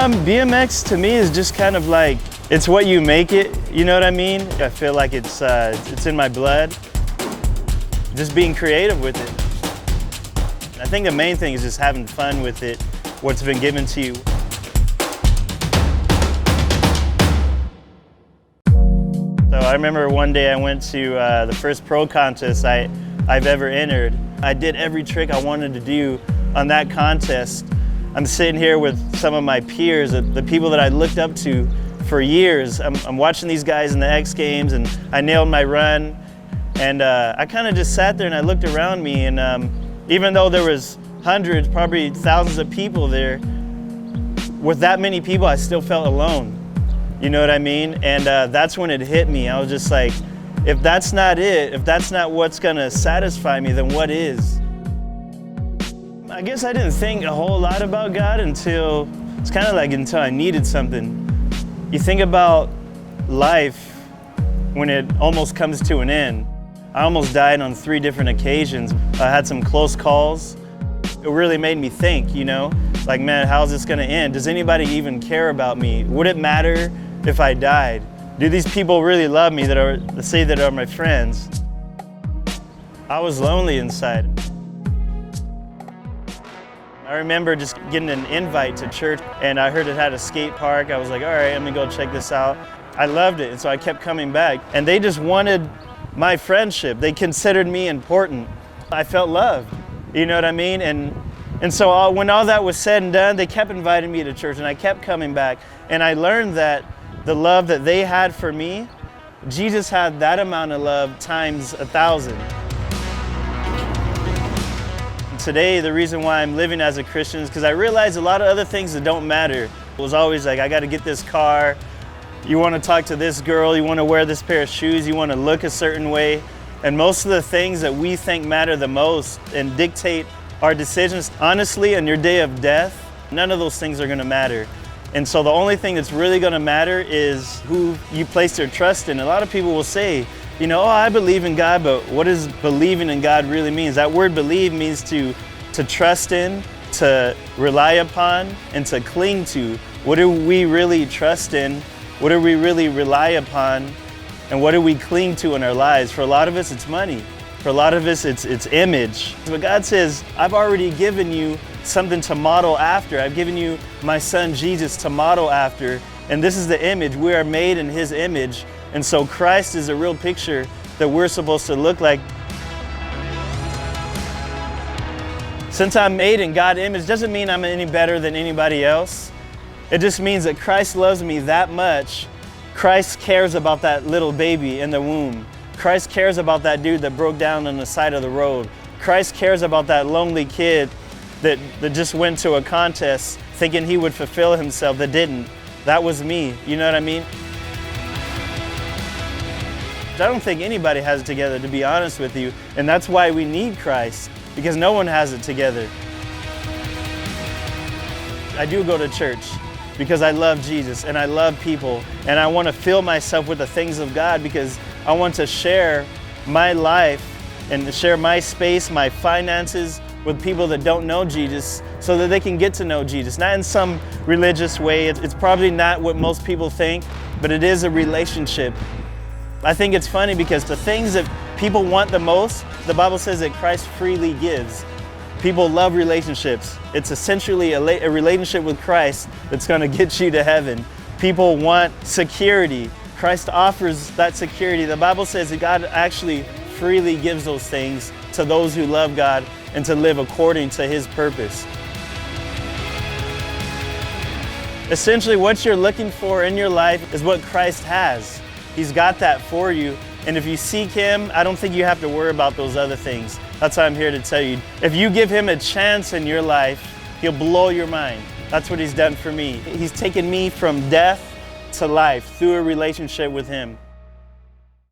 BMX to me is just kind of like, it's what you make it, you know what I mean? I feel like it's in my blood. Just being creative with it. I think the main thing is just having fun with it, what's been given to you. So I remember one day I went to the first pro contest I've ever entered. I did every trick I wanted to do on that contest. I'm sitting here with some of my peers, the people that I looked up to for years. I'm watching these guys in the X Games, and I nailed my run. And I kind of just sat there and I looked around me, and even though there was hundreds, probably thousands of people there, with that many people, I still felt alone. You know what I mean? And that's when it hit me. I was just like, if that's not it, if that's not what's gonna satisfy me, then what is? I guess I didn't think a whole lot about God until I needed something. You think about life when it almost comes to an end. I almost died on 3 different occasions. I had some close calls. It really made me think, you know, like, man, how's this gonna end? Does anybody even care about me? Would it matter if I died? Do these people really love me that are my friends? I was lonely inside. I remember just getting an invite to church, and I heard it had a skate park. I was like, all right, I'm gonna go check this out. I loved it, and so I kept coming back. And they just wanted my friendship. They considered me important. I felt loved, you know what I mean? And so when all that was said and done, they kept inviting me to church, and I kept coming back. And I learned that the love that they had for me, Jesus had that amount of love times 1,000. Today, the reason why I'm living as a Christian is because I realized a lot of other things that don't matter. It was always like, I got to get this car, you want to talk to this girl, you want to wear this pair of shoes, you want to look a certain way. And most of the things that we think matter the most and dictate our decisions, honestly, on your day of death, none of those things are going to matter. And so the only thing that's really going to matter is who you place your trust in. A lot of people will say, you know, oh, I believe in God, but what does believing in God really mean? That word believe means to trust in, to rely upon, and to cling to. What do we really trust in? What do we really rely upon? And what do we cling to in our lives? For a lot of us, it's money. For a lot of us, it's image. But God says, I've already given you something to model after. I've given you my son, Jesus, to model after. And this is the image. We are made in his image. And so Christ is a real picture that we're supposed to look like. Since I'm made in God's image, doesn't mean I'm any better than anybody else. It just means that Christ loves me that much. Christ cares about that little baby in the womb. Christ cares about that dude that broke down on the side of the road. Christ cares about that lonely kid that just went to a contest thinking he would fulfill himself, that didn't. That was me, you know what I mean? I don't think anybody has it together, to be honest with you, and that's why we need Christ, because no one has it together. I do go to church because I love Jesus and I love people, and I want to fill myself with the things of God because I want to share my life and share my space, my finances with people that don't know Jesus so that they can get to know Jesus. Not in some religious way, it's probably not what most people think, but it is a relationship. I think it's funny because the things that people want the most, the Bible says that Christ freely gives. People love relationships. It's essentially a relationship with Christ that's going to get you to heaven. People want security. Christ offers that security. The Bible says that God actually freely gives those things to those who love God and to live according to his purpose. Essentially, what you're looking for in your life is what Christ has. He's got that for you. And if you seek him, I don't think you have to worry about those other things. That's why I'm here to tell you. If you give him a chance in your life, he'll blow your mind. That's what he's done for me. He's taken me from death to life through a relationship with him.